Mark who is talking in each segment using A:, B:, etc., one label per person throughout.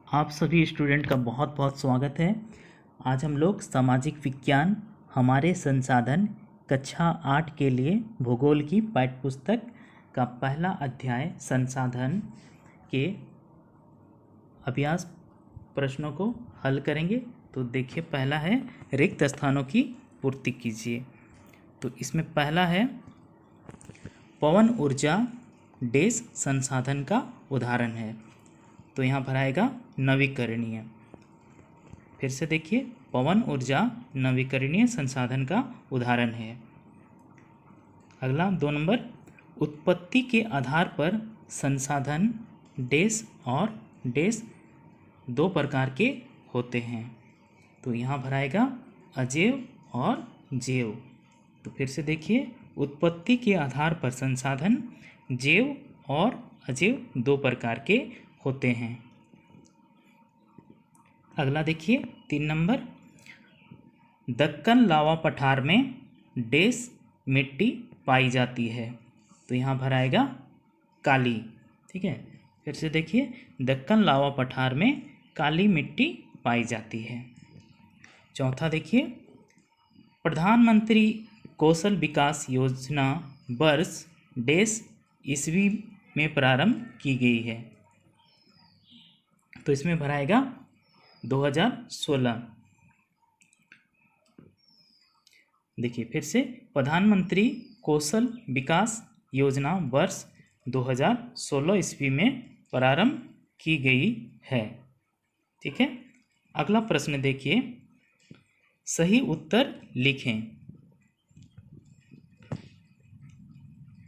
A: आप सभी स्टूडेंट का बहुत बहुत स्वागत है। आज हम लोग सामाजिक विज्ञान हमारे संसाधन कक्षा 8 के लिए भूगोल की पाठ्यपुस्तक का पहला अध्याय संसाधन के अभ्यास प्रश्नों को हल करेंगे। तो देखिए, पहला है रिक्त स्थानों की पूर्ति कीजिए। तो इसमें पहला है पवन ऊर्जा डेस संसाधन का उदाहरण है। तो यहाँ पर आएगा नवीकरणीय। फिर से देखिए, पवन ऊर्जा नवीकरणीय संसाधन का उदाहरण है। अगला 2 नंबर, उत्पत्ति के आधार पर संसाधन डेस और डेस 2 प्रकार के होते हैं। तो यहाँ पर आएगा अजैव और जैव। तो फिर से देखिए, उत्पत्ति के आधार पर संसाधन जैव और अजैव 2 प्रकार के होते हैं। अगला देखिए 3 नंबर, दक्कन लावा पठार में डेस मिट्टी पाई जाती है। तो यहाँ पर आएगा काली। ठीक है, फिर से देखिए, दक्कन लावा पठार में काली मिट्टी पाई जाती है। चौथा देखिए, प्रधानमंत्री कौशल विकास योजना वर्ष डेस ईस्वी में प्रारंभ की गई है। तो इसमें भराएगा 2016। देखिए फिर से, प्रधानमंत्री कौशल विकास योजना वर्ष 2016 ईस्वी में प्रारंभ की गई है। ठीक है, अगला प्रश्न देखिए, सही उत्तर लिखें।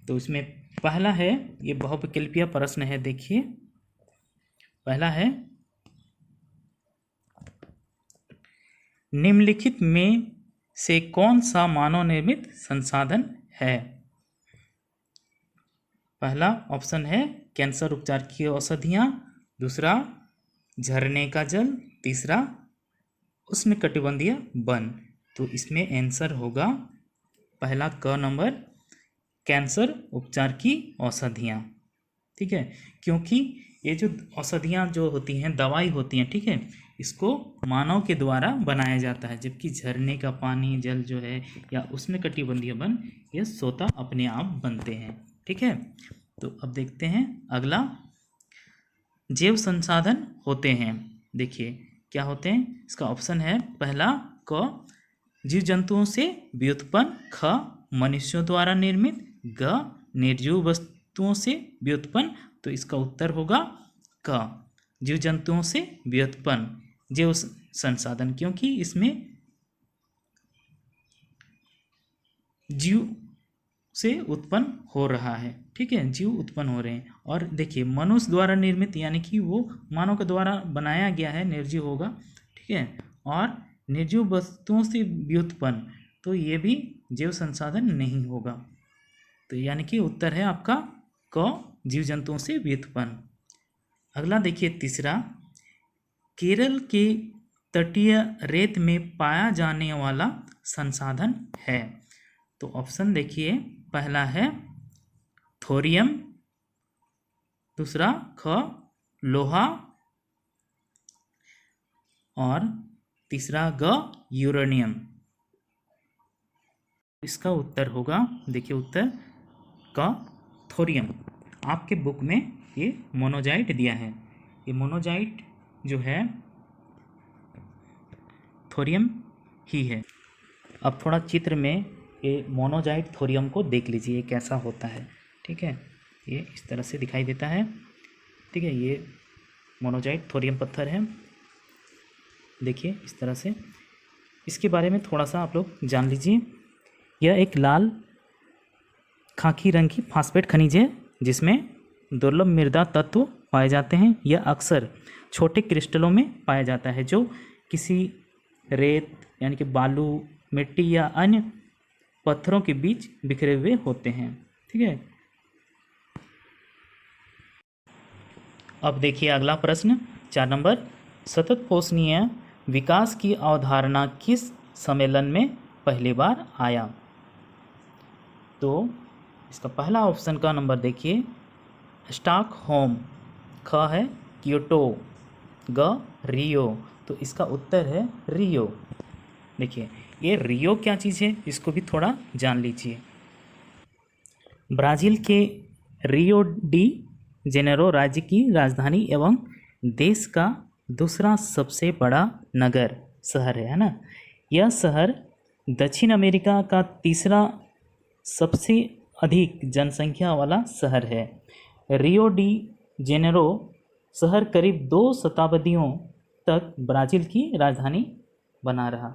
A: तो इसमें पहला है, ये बहुविकल्पीय प्रश्न है। देखिए, पहला है, निम्नलिखित में से कौन सा मानव निर्मित संसाधन है? पहला ऑप्शन है कैंसर उपचार की औषधियाँ, दूसरा झरने का जल, तीसरा उष्णकटिबंधीय वन। तो इसमें आंसर होगा पहला क नंबर, कैंसर उपचार की औषधियाँ। ठीक है, क्योंकि ये जो औषधियाँ जो होती हैं, दवाई होती हैं, ठीक है, इसको मानव के द्वारा बनाया जाता है, जबकि झरने का पानी, जल जो है, या उष्णकटिबंधीय वन, ये स्वतः अपने आप बनते हैं। ठीक है, तो अब देखते हैं अगला, जैव संसाधन होते हैं। देखिए क्या होते हैं, इसका ऑप्शन है पहला क, जीव जंतुओं से व्युत्पन्न, ख, मनुष्यों द्वारा निर्मित, ग, निर्जीव वस्तुओं से व्युत्पन्न। तो इसका उत्तर होगा क, जीव जंतुओं से व्युत्पन्न जैव संसाधन, क्योंकि इसमें जीव से उत्पन्न हो रहा है। ठीक है, जीव उत्पन्न हो रहे हैं। और देखिए, मनुष्य द्वारा निर्मित, यानी कि वो मानव के द्वारा बनाया गया है, निर्जीव होगा। ठीक है, और निर्जीव वस्तुओं से व्युत्पन्न, तो ये भी जैव संसाधन नहीं होगा। तो यानी कि उत्तर है आपका क, जीव जंतुओं से व्युत्पन्न। अगला देखिए तीसरा, केरल के तटीय रेत में पाया जाने वाला संसाधन है। तो ऑप्शन देखिए, पहला है थोरियम, दूसरा ख, लोहा, और तीसरा ग, यूरेनियम। इसका उत्तर होगा, देखिए उत्तर क, थोरियम। आपके बुक में ये मोनोजाइट दिया है, ये मोनोजाइट जो है थोरियम ही है। अब थोड़ा चित्र में ये मोनोजाइट थोरियम को देख लीजिए, ये कैसा होता है। ठीक है, ये इस तरह से दिखाई देता है। ठीक है, ये मोनोजाइट थोरियम पत्थर है। देखिए इस तरह से, इसके बारे में थोड़ा सा आप लोग जान लीजिए। यह एक लाल खाकी रंग की फास्फेट खनिज है, जिसमें दुर्लभ मृदा तत्व पाए जाते हैं। यह अक्सर छोटे क्रिस्टलों में पाया जाता है, जो किसी रेत यानी कि बालू, मिट्टी या अन्य पत्थरों के बीच बिखरे हुए होते हैं। ठीक है, अब देखिए अगला प्रश्न 4 नंबर, सतत पोषणीय विकास की अवधारणा किस सम्मेलन में पहली बार आया? तो इसका पहला ऑप्शन का नंबर देखिए, स्टॉकहोम, ख है क्योटो, रियो, तो इसका उत्तर है रियो। देखिए ये रियो क्या चीज़ है, इसको भी थोड़ा जान लीजिए। ब्राज़ील के रियो डी जेनेरो राज्य की राजधानी एवं देश का दूसरा सबसे बड़ा नगर शहर है ना। यह शहर दक्षिण अमेरिका का तीसरा सबसे अधिक जनसंख्या वाला शहर है। रियो डी जेनेरो शहर करीब 2 शताब्दियों तक ब्राज़ील की राजधानी बना रहा।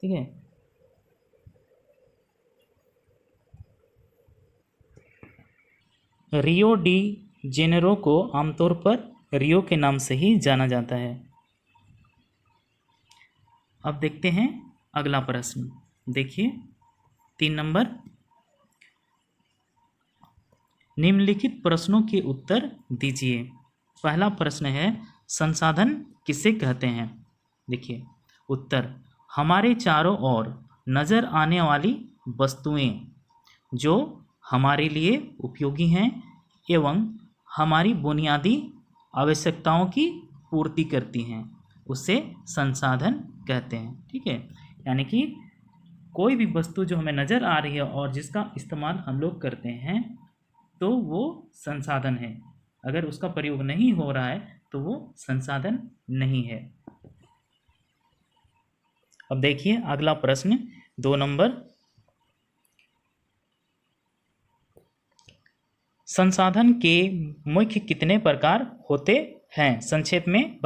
A: ठीक है, रियो डी जेनेरो को आमतौर पर रियो के नाम से ही जाना जाता है। अब देखते हैं अगला प्रश्न। देखिए 3 नंबर, निम्नलिखित प्रश्नों के उत्तर दीजिए। पहला प्रश्न है, संसाधन किसे कहते हैं? देखिए उत्तर, हमारे चारों ओर नज़र आने वाली वस्तुएं जो हमारे लिए उपयोगी हैं एवं हमारी बुनियादी आवश्यकताओं की पूर्ति करती हैं, उसे संसाधन कहते हैं। ठीक है, यानी कि कोई भी वस्तु जो हमें नज़र आ रही है और जिसका इस्तेमाल हम लोग करते हैं तो वो संसाधन है। अगर उसका प्रयोग नहीं हो रहा है तो वो संसाधन नहीं है। अब देखिए अगला प्रश्न 2 नंबर, संसाधन के मुख्य कितने प्रकार होते हैं, संक्षेप में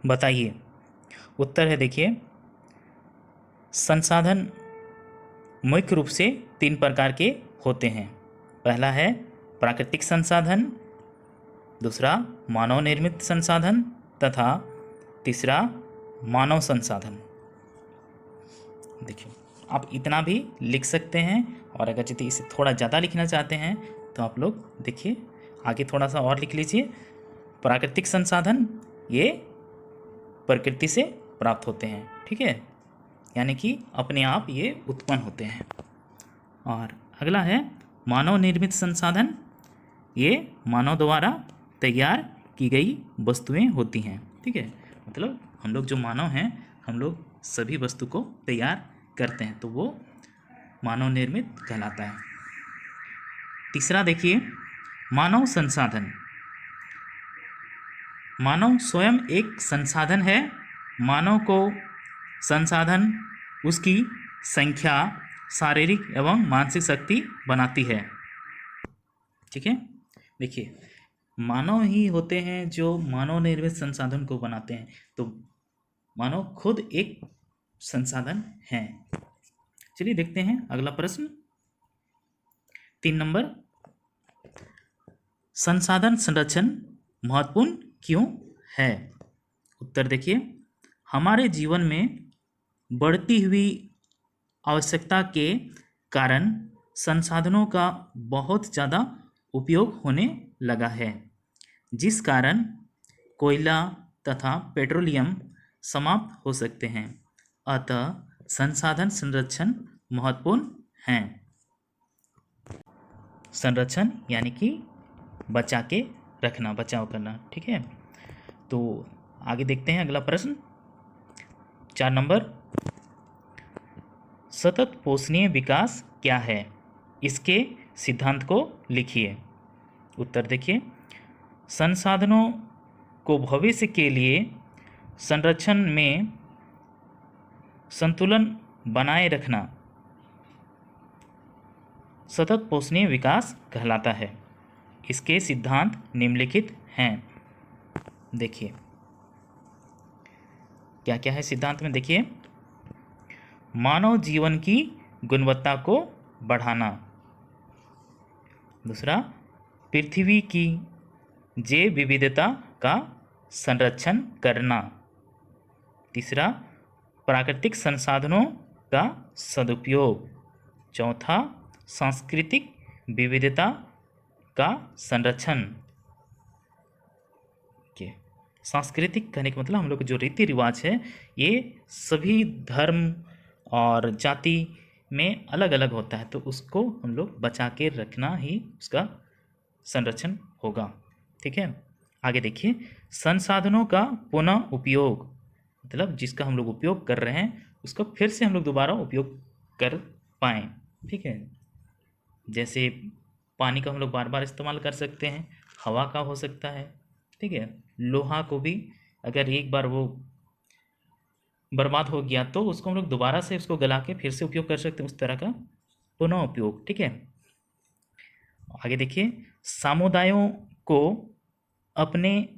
A: बताइए। उत्तर है, देखिए संसाधन मुख्य रूप से 3 प्रकार के होते हैं। पहला है प्राकृतिक संसाधन, दूसरा मानव निर्मित संसाधन तथा तीसरा मानव संसाधन। देखिए आप इतना भी लिख सकते हैं, और अगर यदि इसे थोड़ा ज़्यादा लिखना चाहते हैं तो आप लोग देखिए आगे थोड़ा सा और लिख लीजिए। प्राकृतिक संसाधन ये प्रकृति से प्राप्त होते हैं, ठीक है, यानी कि अपने आप ये उत्पन्न होते हैं। और अगला है मानव निर्मित संसाधन, ये मानव द्वारा तैयार की गई वस्तुएं होती हैं। ठीक है, मतलब हम लोग जो मानव हैं, हम लोग सभी वस्तु को तैयार करते हैं तो वो मानव निर्मित कहलाता है। तीसरा देखिए मानव संसाधन, मानव स्वयं एक संसाधन है। मानव को संसाधन उसकी संख्या, शारीरिक एवं मानसिक शक्ति बनाती है। ठीक है, देखिए मानव ही होते हैं जो मानव निर्मित संसाधन को बनाते हैं, तो मानव खुद एक संसाधन है। चलिए देखते हैं अगला प्रश्न 3 नंबर, संसाधन संरक्षण महत्वपूर्ण क्यों है? उत्तर देखिए, हमारे जीवन में बढ़ती हुई आवश्यकता के कारण संसाधनों का बहुत ज़्यादा उपयोग होने लगा है, जिस कारण कोयला तथा पेट्रोलियम समाप्त हो सकते हैं। अतः संसाधन संरक्षण महत्वपूर्ण हैं। संरक्षण यानी कि बचा के रखना, बचाव करना। ठीक है, तो आगे देखते हैं अगला प्रश्न 4 नंबर, सतत पोषणीय विकास क्या है? इसके सिद्धांत को लिखिए। उत्तर देखिए, संसाधनों को भविष्य के लिए संरक्षण में संतुलन बनाए रखना सतत पोषणीय विकास कहलाता है। इसके सिद्धांत निम्नलिखित हैं। देखिए क्या क्या है सिद्धांत में, देखिए मानव जीवन की गुणवत्ता को बढ़ाना, दूसरा पृथ्वी की जैव विविधता का संरक्षण करना, तीसरा प्राकृतिक संसाधनों का सदुपयोग, चौथा सांस्कृतिक विविधता का संरक्षण। सांस्कृतिक कहने का मतलब हम लोग जो रीति रिवाज है ये सभी धर्म और जाति में अलग अलग होता है, तो उसको हम लोग बचा के रखना ही उसका संरक्षण होगा। ठीक है, आगे देखिए, संसाधनों का पुनः उपयोग, मतलब जिसका हम लोग उपयोग कर रहे हैं उसको फिर से हम लोग दोबारा उपयोग कर पाएँ। ठीक है, जैसे पानी का हम लोग बार बार इस्तेमाल कर सकते हैं, हवा का हो सकता है। ठीक है, लोहा को भी अगर एक बार वो बर्बाद हो गया तो उसको हम लोग दोबारा से उसको गला के फिर से उपयोग कर सकते हैं, उस तरह का पुनः उपयोग। ठीक है, आगे देखिए, समुदायों को अपने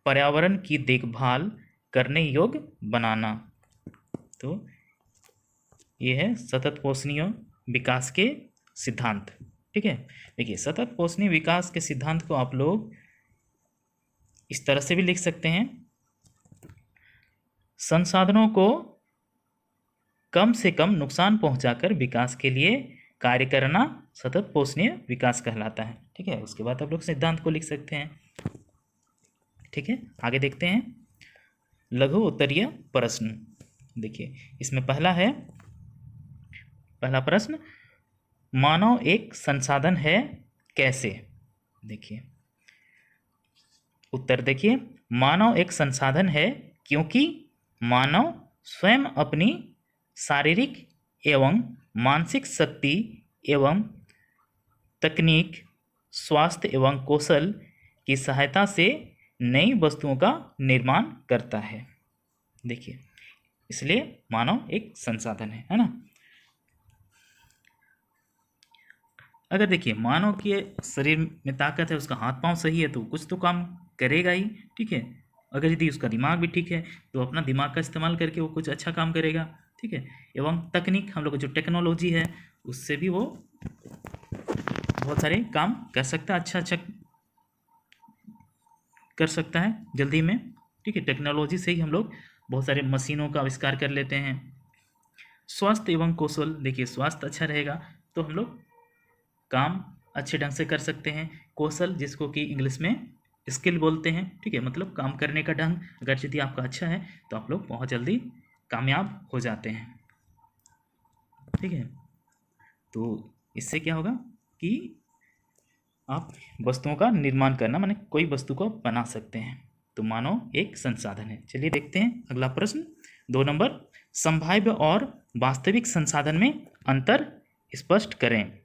A: पर्यावरण की देखभाल करने योग्य बनाना। तो ये है सतत पोषणीय विकास के सिद्धांत। ठीक है, देखिए सतत पोषणीय विकास के सिद्धांत को आप लोग इस तरह से भी लिख सकते हैं, संसाधनों को कम से कम नुकसान पहुंचाकर विकास के लिए कार्य करना सतत पोषणीय विकास कहलाता है। ठीक है, उसके बाद आप लोग सिद्धांत को लिख सकते हैं। ठीक है, आगे देखते हैं लघु उत्तरीय प्रश्न। देखिए इसमें पहला प्रश्न, मानव एक संसाधन है कैसे? देखिए उत्तर देखिए, मानव एक संसाधन है क्योंकि मानव स्वयं अपनी शारीरिक एवं मानसिक शक्ति एवं तकनीक, स्वास्थ्य एवं कौशल की सहायता से नई वस्तुओं का निर्माण करता है। देखिए इसलिए मानव एक संसाधन है ना। अगर देखिए मानव के शरीर में ताकत है, उसका हाथ पांव सही है तो कुछ तो काम करेगा ही। ठीक है, अगर यदि उसका दिमाग भी ठीक है तो अपना दिमाग का इस्तेमाल करके वो कुछ अच्छा काम करेगा। ठीक है, एवं तकनीक, हम लोग को जो टेक्नोलॉजी है उससे भी वो बहुत सारे काम कर सकता है, अच्छा कर सकता है जल्दी में। ठीक है, टेक्नोलॉजी से ही हम लोग बहुत सारे मशीनों का आविष्कार कर लेते हैं। स्वास्थ्य एवं कौशल, देखिए स्वास्थ्य अच्छा रहेगा तो हम लोग काम अच्छे ढंग से कर सकते हैं। कौशल जिसको कि इंग्लिश में स्किल बोलते हैं। ठीक है, मतलब काम करने का ढंग अगर यदि आपका अच्छा है तो आप लोग बहुत जल्दी कामयाब हो जाते हैं। ठीक है, तो इससे क्या होगा कि आप वस्तुओं का निर्माण करना, माने कोई वस्तु को बना सकते हैं। तो मानव एक संसाधन है। चलिए देखते हैं अगला प्रश्न 2 नंबर, संभाव्य और वास्तविक संसाधन में अंतर स्पष्ट करें।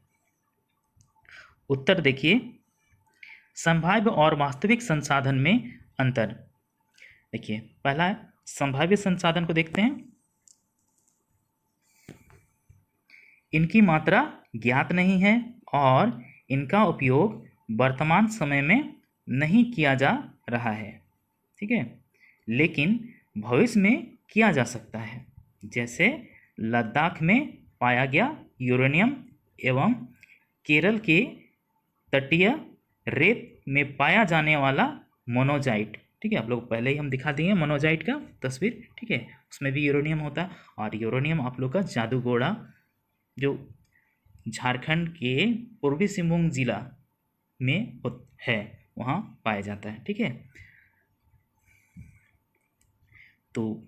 A: उत्तर देखिए, संभाव्य और वास्तविक संसाधन में अंतर। देखिए पहला संभाव्य संसाधन को देखते हैं, इनकी मात्रा ज्ञात नहीं है और इनका उपयोग वर्तमान समय में नहीं किया जा रहा है। ठीक है, लेकिन भविष्य में किया जा सकता है। जैसे लद्दाख में पाया गया यूरेनियम एवं केरल के तटीय रेत में पाया जाने वाला मोनोजाइट। ठीक है, आप लोग पहले ही हम दिखा दिए मोनोजाइट का तस्वीर। ठीक है, उसमें भी यूरेनियम होता है और यूरेनियम आप लोग का जादूगोड़ा जो झारखंड के पूर्वी सिंहभूम जिला में है वहाँ पाया जाता है। ठीक है, तो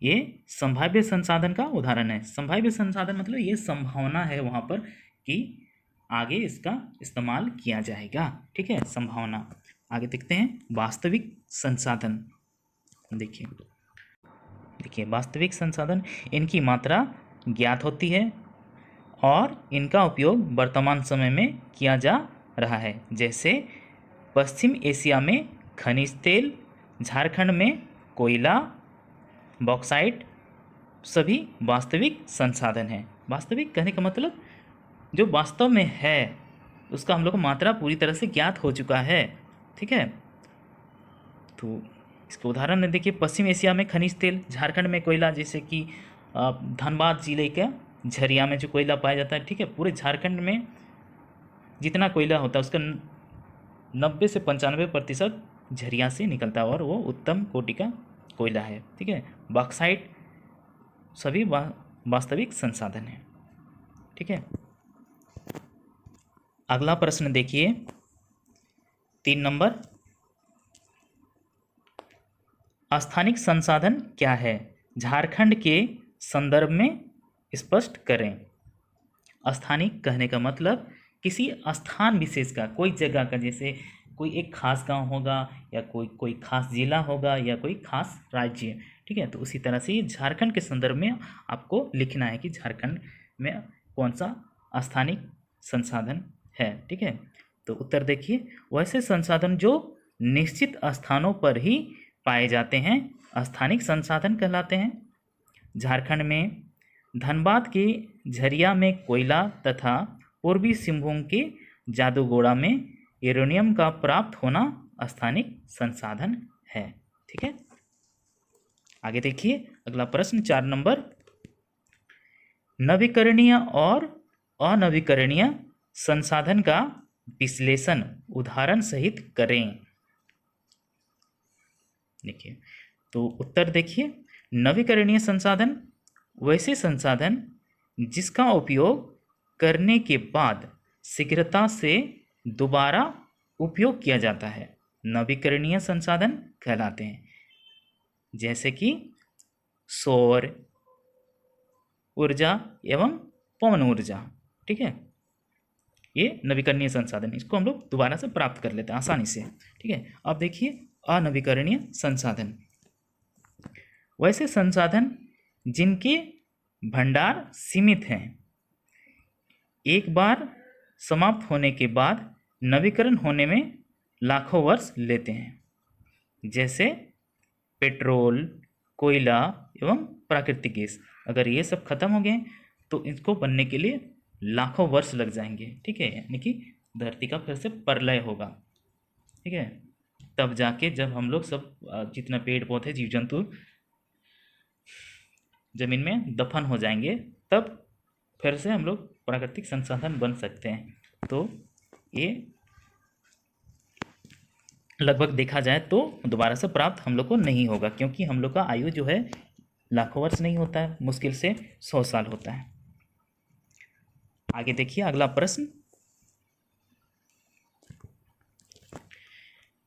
A: ये संभाव्य संसाधन का उदाहरण है। संभाव्य संसाधन मतलब ये संभावना है वहाँ पर कि आगे इसका इस्तेमाल किया जाएगा। ठीक है, संभावना। आगे देखते हैं वास्तविक संसाधन। देखिए वास्तविक संसाधन, इनकी मात्रा ज्ञात होती है और इनका उपयोग वर्तमान समय में किया जा रहा है। जैसे पश्चिम एशिया में खनिज तेल, झारखंड में कोयला, बॉक्साइट, सभी वास्तविक संसाधन हैं। वास्तविक कहने का मतलब जो वास्तव में है उसका हम लोग को मात्रा पूरी तरह से ज्ञात हो चुका है। ठीक है, तो इसके उदाहरण देखिए, पश्चिम एशिया में खनिज तेल, झारखंड में कोयला, जैसे कि धनबाद जिले के झरिया में जो कोयला पाया जाता है। ठीक है, पूरे झारखंड में जितना कोयला होता है उसका 90 से 95% झरिया से निकलता है और वो उत्तम कोटि का कोयला है। ठीक है, बॉक्साइट सभी वास्तविक संसाधन है। ठीक है, अगला प्रश्न देखिए 3 नंबर, स्थानिक संसाधन क्या है? झारखंड के संदर्भ में स्पष्ट करें। स्थानिक कहने का मतलब किसी स्थान विशेष का, कोई जगह का, जैसे कोई एक खास गांव होगा या कोई कोई खास जिला होगा या कोई खास राज्य, ठीक है। तो उसी तरह से ये झारखंड के संदर्भ में आपको लिखना है कि झारखंड में कौन सा स्थानिक संसाधन है, ठीक है। तो उत्तर देखिए, वैसे संसाधन जो निश्चित स्थानों पर ही पाए जाते हैं स्थानिक संसाधन कहलाते हैं। झारखंड में धनबाद के झरिया में कोयला तथा पूर्वी सिंहभूम के जादूगोड़ा में यूरेनियम का प्राप्त होना स्थानिक संसाधन है, ठीक है। आगे देखिए अगला प्रश्न 4 नंबर, नवीकरणीय और अनवीकरणीय संसाधन का विश्लेषण उदाहरण सहित करें। देखिए, तो उत्तर देखिए, नवीकरणीय संसाधन वैसे संसाधन जिसका उपयोग करने के बाद शीघ्रता से दोबारा उपयोग किया जाता है नवीकरणीय संसाधन कहलाते हैं। जैसे कि सौर ऊर्जा एवं पवन ऊर्जा, ठीक है। ये नवीकरणीय संसाधन, इसको हम लोग दोबारा से प्राप्त कर लेते हैं आसानी से, ठीक है। अब देखिए अनवीकरणीय संसाधन, वैसे संसाधन जिनके भंडार सीमित हैं, एक बार समाप्त होने के बाद नवीकरण होने में लाखों वर्ष लेते हैं। जैसे पेट्रोल, कोयला एवं प्राकृतिक गैस, अगर ये सब खत्म हो गए तो इसको बनने के लिए लाखों वर्ष लग जाएंगे, ठीक है। यानी कि धरती का फिर से प्रलय होगा, ठीक है। तब जाके जब हम लोग सब जितना पेड़ पौधे जीव जंतु जमीन में दफन हो जाएंगे, तब फिर से हम लोग प्राकृतिक संसाधन बन सकते हैं। तो ये लगभग देखा जाए तो दोबारा से प्राप्त हम लोग को नहीं होगा, क्योंकि हम लोग का आयु जो है लाखों वर्ष नहीं होता है, मुश्किल से 100 साल होता है। आगे देखिए अगला प्रश्न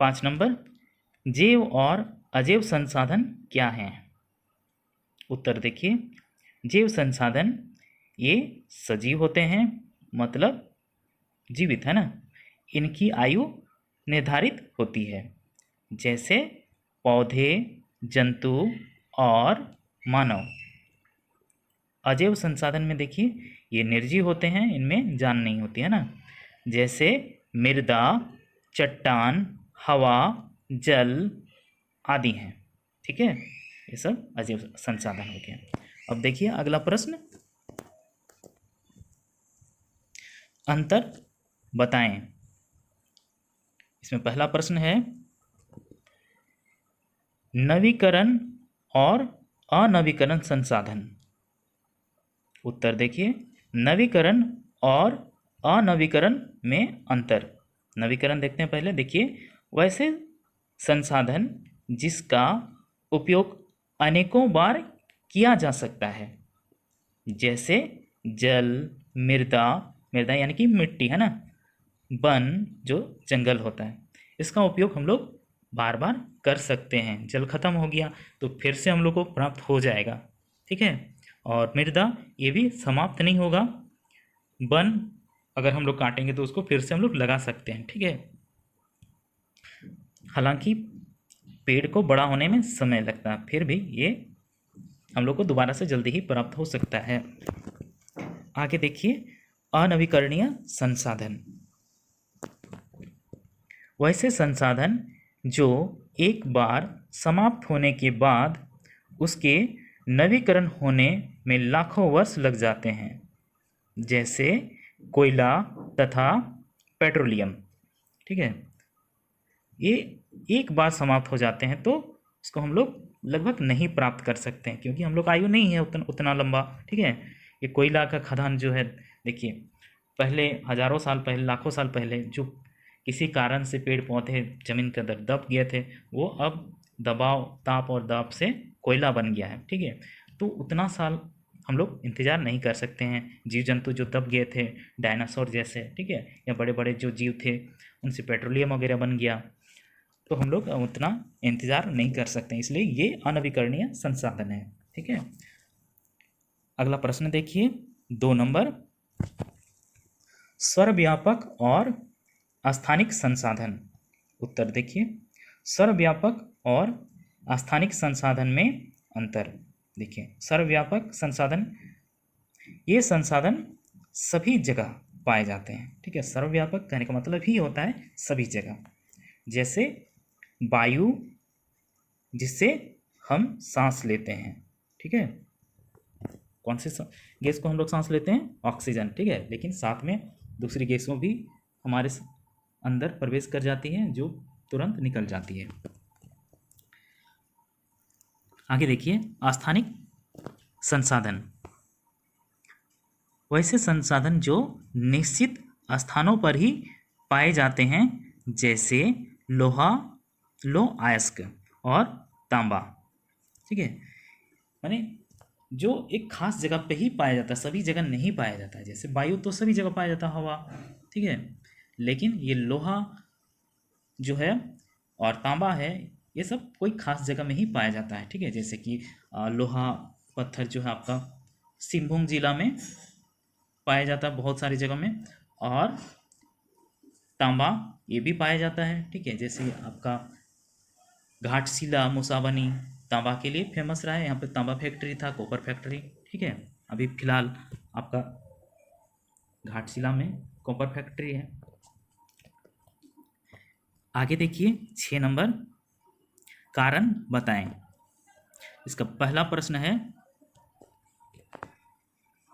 A: 5 नंबर, जैव और अजैव संसाधन क्या हैं। उत्तर देखिए, जैव संसाधन ये सजीव होते हैं, मतलब जीवित है ना, इनकी आयु निर्धारित होती है, जैसे पौधे, जंतु और मानव। अजैव संसाधन में देखिए ये निर्जीव होते हैं, इनमें जान नहीं होती है ना, जैसे मृदा, चट्टान, हवा, जल आदि हैं, ठीक है। ये सब अजैव संसाधन हो गए। अब देखिए अगला प्रश्न, अंतर बताएं। इसमें पहला प्रश्न है, नवीकरण और अनवीकरण संसाधन। उत्तर देखिए, नवीकरण और अनवीकरण में अंतर। नवीकरण देखते हैं पहले, देखिए वैसे संसाधन जिसका उपयोग अनेकों बार किया जा सकता है, जैसे जल, मृदा, मृदा यानी कि मिट्टी है ना, वन जो जंगल होता है, इसका उपयोग हम लोग बार बार कर सकते हैं। जल खत्म हो गया तो फिर से हम लोग को प्राप्त हो जाएगा, ठीक है। और मृदा ये भी समाप्त नहीं होगा, वन अगर हम लोग काटेंगे तो उसको फिर से हम लोग लगा सकते हैं, ठीक है। हालांकि पेड़ को बड़ा होने में समय लगता है, फिर भी ये हम लोग को दोबारा से जल्दी ही प्राप्त हो सकता है। आगे देखिए अनवीकरणीय संसाधन, वैसे संसाधन जो एक बार समाप्त होने के बाद उसके नवीकरण होने में लाखों वर्ष लग जाते हैं, जैसे कोयला तथा पेट्रोलियम, ठीक है। ये एक बार समाप्त हो जाते हैं तो इसको हम लोग लगभग नहीं प्राप्त कर सकते हैं, क्योंकि हम लोग आयु नहीं है उतना लंबा, ठीक है। ये कोयला का खदान जो है, देखिए पहले हजारों साल पहले, लाखों साल पहले जो किसी कारण से पेड़ पौधे जमीन के अंदर दब गए थे, वो अब दबाव, ताप और दाब से कोयला बन गया है, ठीक है। तो उतना साल हम लोग इंतज़ार नहीं कर सकते हैं। जीव जंतु जो दब गए थे, डायनासोर जैसे, ठीक है, या बड़े बड़े जो जीव थे उनसे पेट्रोलियम वगैरह बन गया, तो हम लोग उतना इंतज़ार नहीं कर सकते, इसलिए ये अनवीकरणीय संसाधन है, ठीक है। अगला प्रश्न देखिए 2 नंबर, सर्वव्यापक और स्थानिक संसाधन। उत्तर देखिए, सर्वव्यापक और स्थानिक संसाधन में अंतर। देखिए, सर्वव्यापक संसाधन, ये संसाधन सभी जगह पाए जाते हैं। ठीक है, सर्वव्यापक कहने का मतलब ही होता है सभी जगह। जैसे वायु, जिससे हम सांस लेते हैं। ठीक है, कौन से गैस को हम लोग सांस लेते हैं? ऑक्सीजन। ठीक है, लेकिन साथ में दूसरी गैसों भी हमारे अंदर प्रवेश कर जाती हैं जो तुरंत निकल जाती है। आगे देखिए, स्थानिक संसाधन, वैसे संसाधन जो निश्चित स्थानों पर ही पाए जाते हैं, जैसे लोहा, लौह अयस्क और तांबा। ठीक है, माने जो एक खास जगह पे ही पाया जाता है, सभी जगह नहीं पाया जाता है। जैसे वायु तो सभी जगह पाया जाता है, हवा। ठीक है, लेकिन ये लोहा जो है और तांबा है, ये सब कोई खास जगह में ही पाया जाता है। ठीक है, जैसे कि लोहा पत्थर जो है आपका सिंहभूम जिला में पाया जाता है बहुत सारी जगह में, और तांबा ये भी पाया जाता है। ठीक है, जैसे आपका घाटशिला मुसाबनी तांबा के लिए फेमस रहा है। यहाँ पे तांबा फैक्ट्री था, कॉपर फैक्ट्री। ठीक है, अभी फिलहाल आपका घाटशिला में कॉपर फैक्ट्री है। आगे देखिए 6 नंबर, कारण बताएं। इसका पहला प्रश्न है,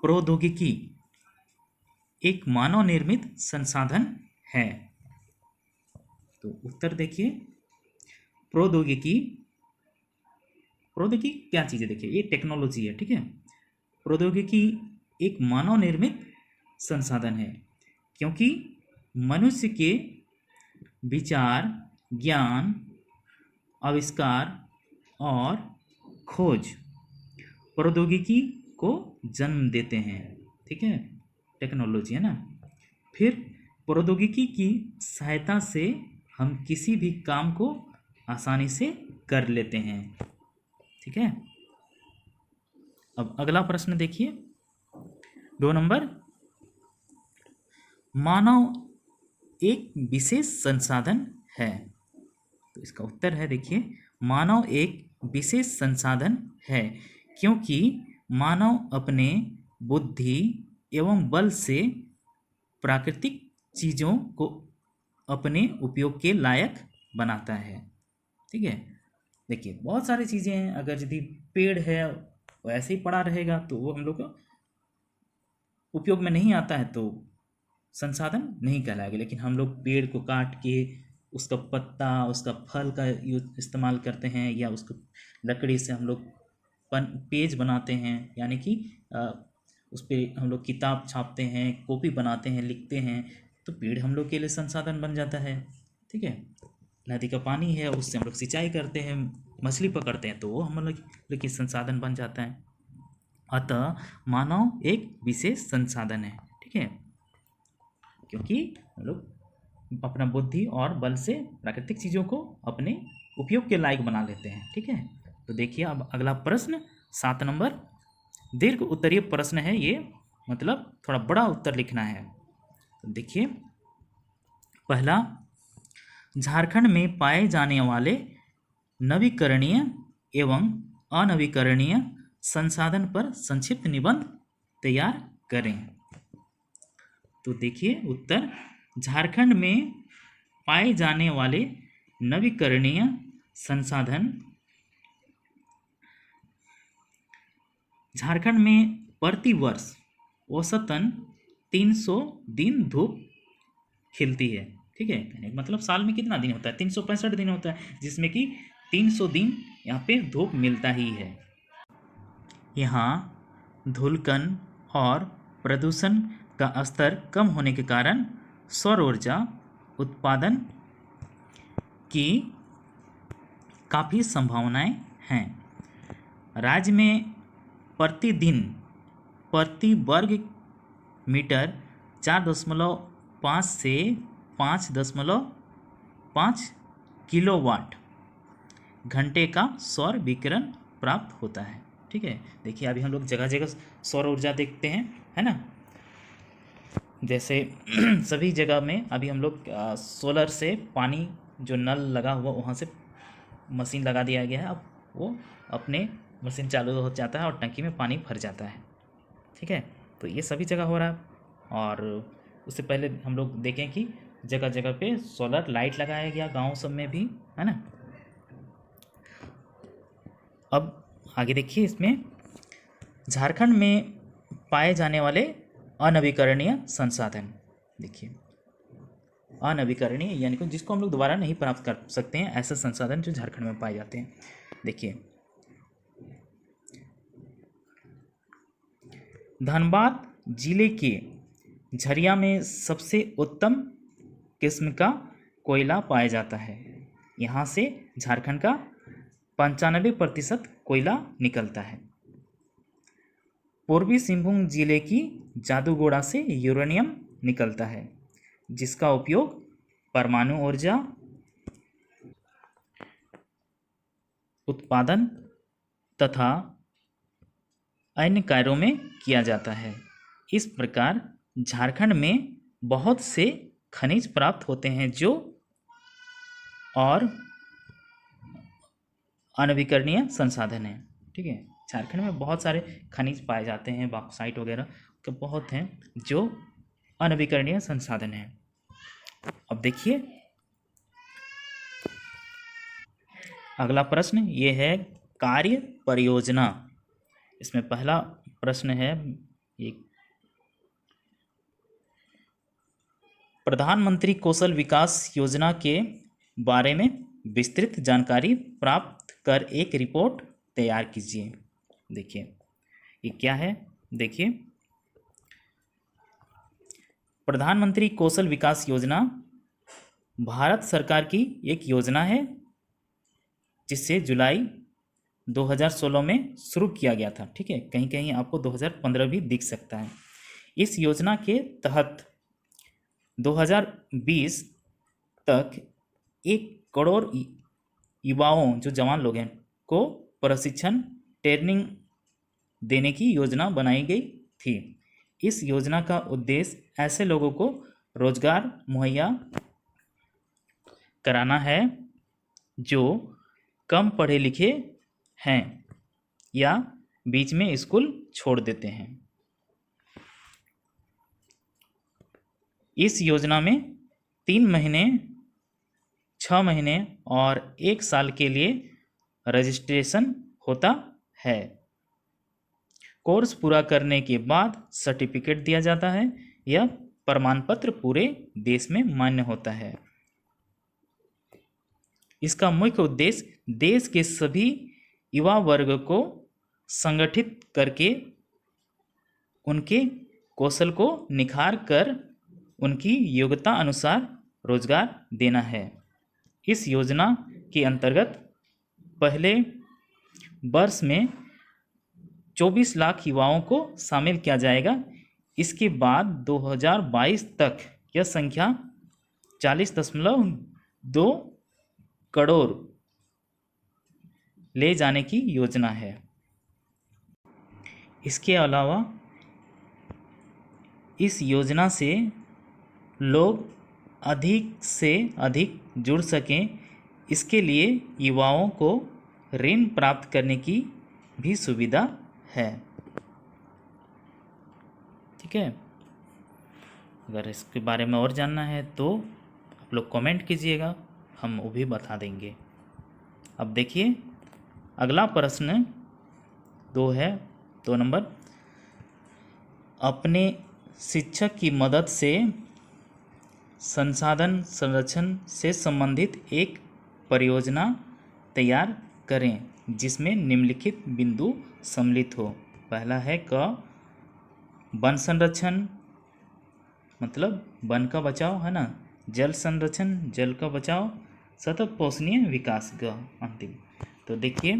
A: प्रौद्योगिकी एक मानव निर्मित संसाधन है। तो उत्तर देखिए, प्रौद्योगिकी, प्रौद्योगिकी क्या चीज़ है? देखिए, ये टेक्नोलॉजी है। ठीक है, प्रौद्योगिकी एक मानव निर्मित संसाधन है क्योंकि मनुष्य के विचार, ज्ञान, आविष्कार और खोज प्रौद्योगिकी को जन्म देते हैं। ठीक है, टेक्नोलॉजी है ना। फिर प्रौद्योगिकी की सहायता से हम किसी भी काम को आसानी से कर लेते हैं। ठीक है, अब अगला प्रश्न देखिए, 2 नंबर, मानव एक विशेष संसाधन है। तो इसका उत्तर है, देखिए, मानव एक विशेष संसाधन है क्योंकि मानव अपने बुद्धि एवं बल से प्राकृतिक चीज़ों को अपने उपयोग के लायक बनाता है। ठीक है, देखिए, बहुत सारी चीज़ें हैं, अगर यदि पेड़ है वो ऐसे ही पड़ा रहेगा तो वो हम लोग को उपयोग में नहीं आता है, तो संसाधन नहीं कहलाएगा। लेकिन हम लोग पेड़ को काट के उसका पत्ता, उसका फल का इस्तेमाल करते हैं, या उसको लकड़ी से हम लोग पेज बनाते हैं, यानी कि उस पर हम लोग किताब छापते हैं, कॉपी बनाते हैं, लिखते हैं, तो पेड़ हम लोग के लिए संसाधन बन जाता है। ठीक है, नदी का पानी है, उससे हम लोग सिंचाई करते हैं, मछली पकड़ते हैं, तो वो हम लोग के संसाधन बन जाता है। अतः मानव एक विशेष संसाधन है। ठीक है, क्योंकि हम लोग अपना बुद्धि और बल से प्राकृतिक चीज़ों को अपने उपयोग के लायक बना लेते हैं। ठीक है, तो देखिए अब अगला प्रश्न 7 नंबर, दीर्घ उत्तरीय प्रश्न है ये, मतलब थोड़ा बड़ा उत्तर लिखना है। तो देखिए, पहला, झारखंड में पाए जाने वाले नवीकरणीय एवं अनवीकरणीय संसाधन पर संक्षिप्त निबंध तैयार करें। तो देखिए उत्तर, झारखंड में पाए जाने वाले नवीकरणीय संसाधन, झारखंड में प्रति वर्ष औसतन 300 दिन धूप खिलती है। ठीक है, मतलब साल में कितना दिन होता है? 365 दिन होता है, जिसमें कि 300 दिन यहाँ पे धूप मिलता ही है। यहाँ धूलकण और प्रदूषण का स्तर कम होने के कारण सौर ऊर्जा उत्पादन की काफ़ी संभावनाएं हैं। राज्य में प्रतिदिन प्रति वर्ग मीटर 4.5 से 5.5 किलोवाट घंटे का सौर विकिरण प्राप्त होता है। ठीक है, देखिए अभी हम लोग जगह जगह सौर ऊर्जा देखते हैं, है ना। जैसे सभी जगह में अभी हम लोग सोलर से पानी जो नल लगा हुआ वहाँ से मशीन लगा दिया गया है। अब वो अपने मशीन चालू हो जाता है और टंकी में पानी भर जाता है। ठीक है, तो ये सभी जगह हो रहा है। और उससे पहले हम लोग देखें कि जगह जगह पे सोलर लाइट लगाया गया गांव सब में भी, है ना। अब आगे देखिए, इसमें झारखंड में पाए जाने वाले अनवीकरणीय संसाधन। देखिए, अनवीकरणीय यानी कि जिसको हम लोग दोबारा नहीं प्राप्त कर सकते हैं, ऐसे संसाधन जो झारखंड में पाए जाते हैं। देखिए, धनबाद जिले के झरिया में सबसे उत्तम किस्म का कोयला पाया जाता है। यहाँ से झारखंड का 95% कोयला निकलता है। पूर्वी सिंहभूम जिले की जादूगोड़ा से यूरेनियम निकलता है, जिसका उपयोग परमाणु ऊर्जा उत्पादन तथा अन्य कार्यों में किया जाता है। इस प्रकार झारखंड में बहुत से खनिज प्राप्त होते हैं जो और अनवीकरणीय संसाधन हैं। ठीक है, झारखंड में बहुत सारे खनिज पाए जाते हैं, बॉक्साइट वगैरह के बहुत हैं जो अनवीकरणीय संसाधन हैं। अब देखिए, अगला प्रश्न ये है कार्य परियोजना। इसमें पहला प्रश्न है, एक प्रधानमंत्री कौशल विकास योजना के बारे में विस्तृत जानकारी प्राप्त कर एक रिपोर्ट तैयार कीजिए। देखिए, ये क्या है। देखिए, प्रधानमंत्री कौशल विकास योजना भारत सरकार की एक योजना है जिसे जुलाई 2016 में शुरू किया गया था। ठीक है, कहीं कहीं आपको 2015 भी दिख सकता है। इस योजना के तहत 2020 तक 1 करोड़ युवाओं, जो जवान लोग हैं, को प्रशिक्षण ट्रेनिंग देने की योजना बनाई गई थी। इस योजना का उद्देश्य ऐसे लोगों को रोजगार मुहैया कराना है जो कम पढ़े लिखे हैं या बीच में स्कूल छोड़ देते हैं। इस योजना में 3 महीने, 6 महीने और 1 साल के लिए रजिस्ट्रेशन होता है। कोर्स पूरा करने के बाद सर्टिफिकेट दिया जाता है। यह प्रमाण पत्र पूरे देश में मान्य होता है। इसका मुख्य उद्देश्य देश के सभी युवा वर्ग को संगठित करके उनके कौशल को निखार कर उनकी योग्यता अनुसार रोजगार देना है। इस योजना के अंतर्गत पहले वर्ष में 24 लाख युवाओं को शामिल किया जाएगा। इसके बाद 2022 तक यह संख्या 40.2 करोड़ ले जाने की योजना है। इसके अलावा इस योजना से लोग अधिक से अधिक जुड़ सकें, इसके लिए युवाओं को ऋण प्राप्त करने की भी सुविधा है। ठीक है, अगर इसके बारे में और जानना है तो आप लोग कमेंट कीजिएगा, हम वो भी बता देंगे। अब देखिए, अगला प्रश्न 2 नंबर, अपने शिक्षक की मदद से संसाधन संरक्षण से संबंधित एक परियोजना तैयार करें जिसमें निम्नलिखित बिंदु सम्मिलित हो। पहला है क, वन संरक्षण मतलब वन का बचाव, है ना। जल संरक्षण, जल का बचाव। सतत पोषणीय विकास, ग अंतिम। तो देखिए,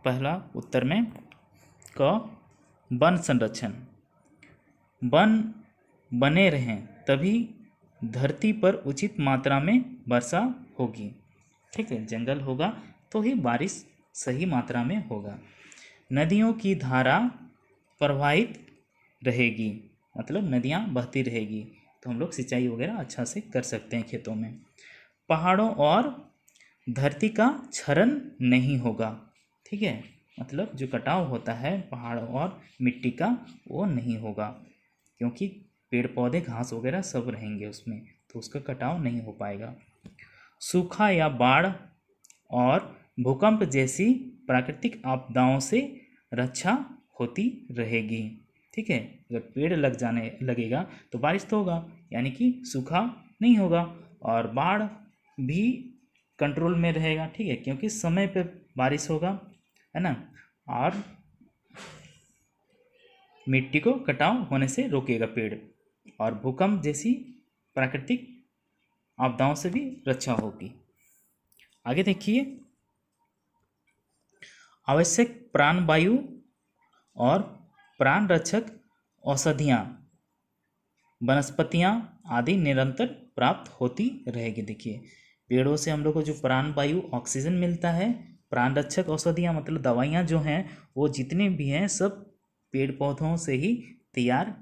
A: पहला उत्तर में क, वन संरक्षण। वन बने रहें तभी धरती पर उचित मात्रा में वर्षा होगी। ठीक है, जंगल होगा तो ही बारिश सही मात्रा में होगा। नदियों की धारा प्रवाहित रहेगी, मतलब नदियाँ बहती रहेगी तो हम लोग सिंचाई वगैरह अच्छा से कर सकते हैं खेतों में। पहाड़ों और धरती का क्षरण नहीं होगा। ठीक है, मतलब जो कटाव होता है पहाड़ों और मिट्टी का वो नहीं होगा, क्योंकि पेड़ पौधे घास वगैरह सब रहेंगे उसमें, तो उसका कटाव नहीं हो पाएगा। सूखा या बाढ़ और भूकंप जैसी प्राकृतिक आपदाओं से रक्षा होती रहेगी। ठीक है, अगर पेड़ लग जाने लगेगा तो बारिश तो होगा, यानी कि सूखा नहीं होगा, और बाढ़ भी कंट्रोल में रहेगा। ठीक है, क्योंकि समय पे बारिश होगा, है ना, और मिट्टी को कटाव होने से रोकेगा पेड़, और भूकंप जैसी प्राकृतिक आपदाओं से भी रक्षा होगी। आगे देखिए, आवश्यक प्राणवायु और प्राण रक्षक औषधियाँ, वनस्पतियाँ आदि निरंतर प्राप्त होती रहेगी। देखिए, पेड़ों से हम लोग को जो प्राणवायु ऑक्सीजन मिलता है, प्राण रक्षक औषधियाँ मतलब दवाइयाँ जो हैं वो जितने भी हैं सब पेड़ पौधों से ही तैयार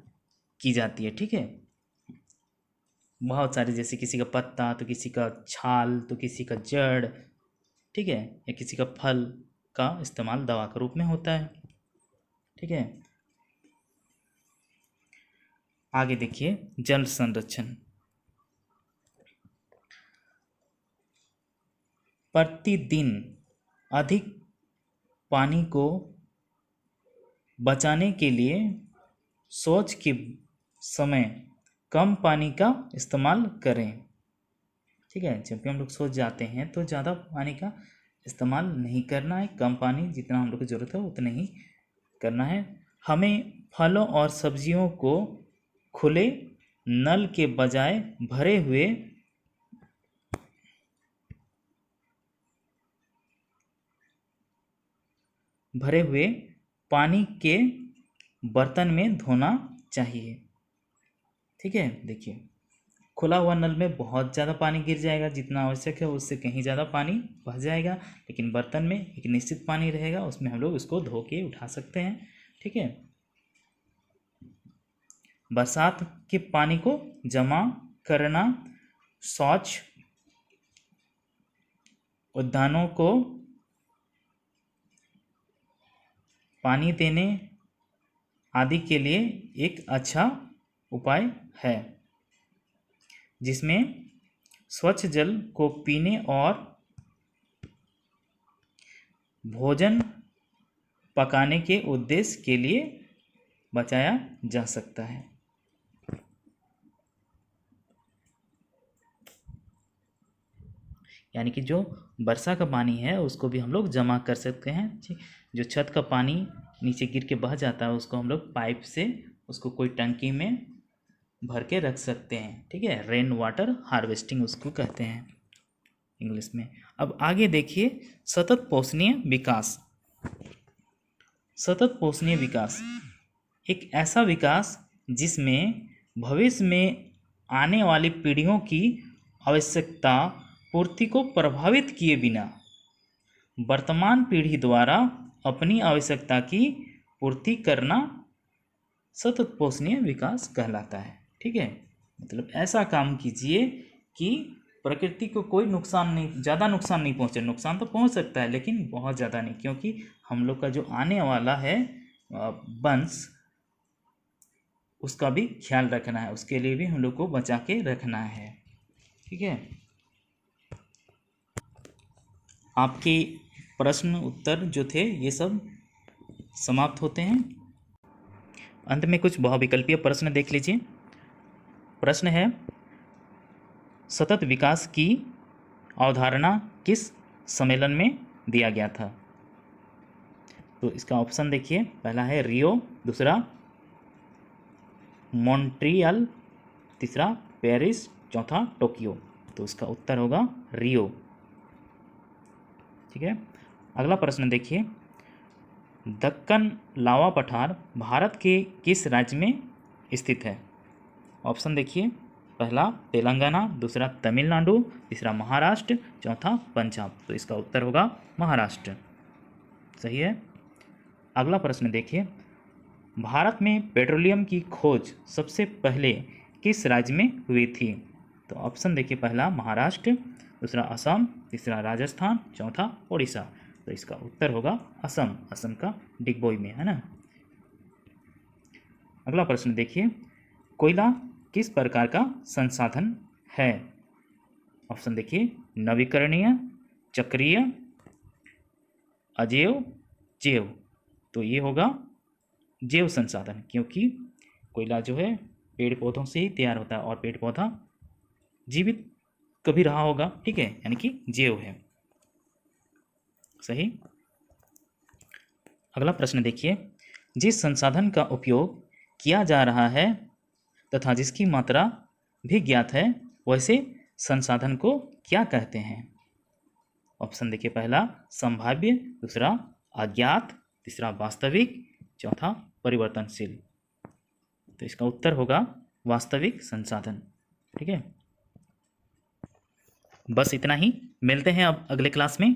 A: की जाती है। ठीक है, बहुत सारे, जैसे किसी का पत्ता तो किसी का छाल तो किसी का जड़, ठीक है, या किसी का फल का इस्तेमाल दवा के रूप में होता है। ठीक है, आगे देखिए, जल संरक्षण। प्रतिदिन अधिक पानी को बचाने के लिए शौच के समय कम पानी का इस्तेमाल करें। ठीक है, जब भी हम लोग शौच जाते हैं तो ज़्यादा पानी का इस्तेमाल नहीं करना है, कम पानी जितना हम लोग की ज़रूरत है उतना ही करना है। हमें फलों और सब्जियों को खुले नल के बजाय भरे हुए पानी के बर्तन में धोना चाहिए। ठीक है, देखिए, खुला हुआ नल में बहुत ज़्यादा पानी गिर जाएगा, जितना आवश्यक है उससे कहीं ज़्यादा पानी बह जाएगा, लेकिन बर्तन में एक निश्चित पानी रहेगा, उसमें हम लोग उसको धो के उठा सकते हैं। ठीक है, बरसात के पानी को जमा करना, शौच, उद्यानों को पानी देने आदि के लिए एक अच्छा उपाय है, जिसमें स्वच्छ जल को पीने और भोजन पकाने के उद्देश्य के लिए बचाया जा सकता है। यानी कि जो वर्षा का पानी है उसको भी हम लोग जमा कर सकते हैं। जो छत का पानी नीचे गिर के बह जाता है उसको हम लोग पाइप से उसको कोई टंकी में भर के रख सकते हैं। ठीक है, रेन वाटर हार्वेस्टिंग उसको कहते हैं इंग्लिश में। अब आगे देखिए, सतत पोषणीय विकास। सतत पोषणीय विकास एक ऐसा विकास जिसमें भविष्य में आने वाली पीढ़ियों की आवश्यकता पूर्ति को प्रभावित किए बिना वर्तमान पीढ़ी द्वारा अपनी आवश्यकता की पूर्ति करना सतत पोषणीय विकास कहलाता है। ठीक है, मतलब ऐसा काम कीजिए कि प्रकृति को कोई नुकसान नहीं, ज़्यादा नुकसान नहीं पहुँचे। नुकसान तो पहुँच सकता है लेकिन बहुत ज़्यादा नहीं, क्योंकि हम लोग का जो आने वाला है वंश, उसका भी ख्याल रखना है, उसके लिए भी हम लोग को बचा के रखना है। ठीक है, आपके प्रश्न उत्तर जो थे ये सब समाप्त होते हैं। अंत में कुछ बहुविकल्पीय प्रश्न देख लीजिए। प्रश्न है, सतत विकास की अवधारणा किस सम्मेलन में दिया गया था? तो इसका ऑप्शन देखिए, पहला है रियो, दूसरा मॉन्ट्रियल, तीसरा पेरिस, चौथा टोक्यो। तो इसका उत्तर होगा रियो। ठीक है, अगला प्रश्न देखिए, दक्कन लावा पठार भारत के किस राज्य में स्थित है? ऑप्शन देखिए, पहला तेलंगाना, दूसरा तमिलनाडु, तीसरा महाराष्ट्र, चौथा पंजाब। तो इसका उत्तर होगा महाराष्ट्र। सही है। अगला प्रश्न देखिए, भारत में पेट्रोलियम की खोज सबसे पहले किस राज्य में हुई थी? तो ऑप्शन देखिए, पहला महाराष्ट्र, दूसरा असम, तीसरा राजस्थान, चौथा उड़ीसा। तो इसका उत्तर होगा असम। असम का डिगबोई में है ना। अगला प्रश्न देखिए, कोयला किस प्रकार का संसाधन है? ऑप्शन देखिए, नवीकरणीय, चक्रीय, अजैव, जैव। तो ये होगा जैव संसाधन, क्योंकि कोयला जो है पेड़ पौधों से ही तैयार होता है और पेड़ पौधा जीवित कभी रहा होगा, ठीक है, यानी कि जैव है। सही। अगला प्रश्न देखिए, जिस संसाधन का उपयोग किया जा रहा है तथा जिसकी मात्रा भी ज्ञात है, वैसे संसाधन को क्या कहते हैं? ऑप्शन देखिए, पहला संभाव्य, दूसरा अज्ञात, तीसरा वास्तविक, चौथा परिवर्तनशील। तो इसका उत्तर होगा वास्तविक संसाधन। ठीक है, बस इतना ही। मिलते हैं अब अगले क्लास में।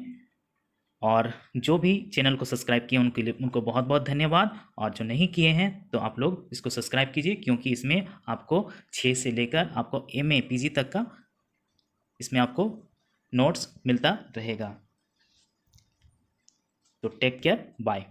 A: और जो भी चैनल को सब्सक्राइब किए उनके लिए उनको बहुत बहुत धन्यवाद, और जो नहीं किए हैं तो आप लोग इसको सब्सक्राइब कीजिए, क्योंकि इसमें आपको 6 से लेकर आपको MA PG तक का इसमें आपको नोट्स मिलता रहेगा। तो टेक केयर, बाय।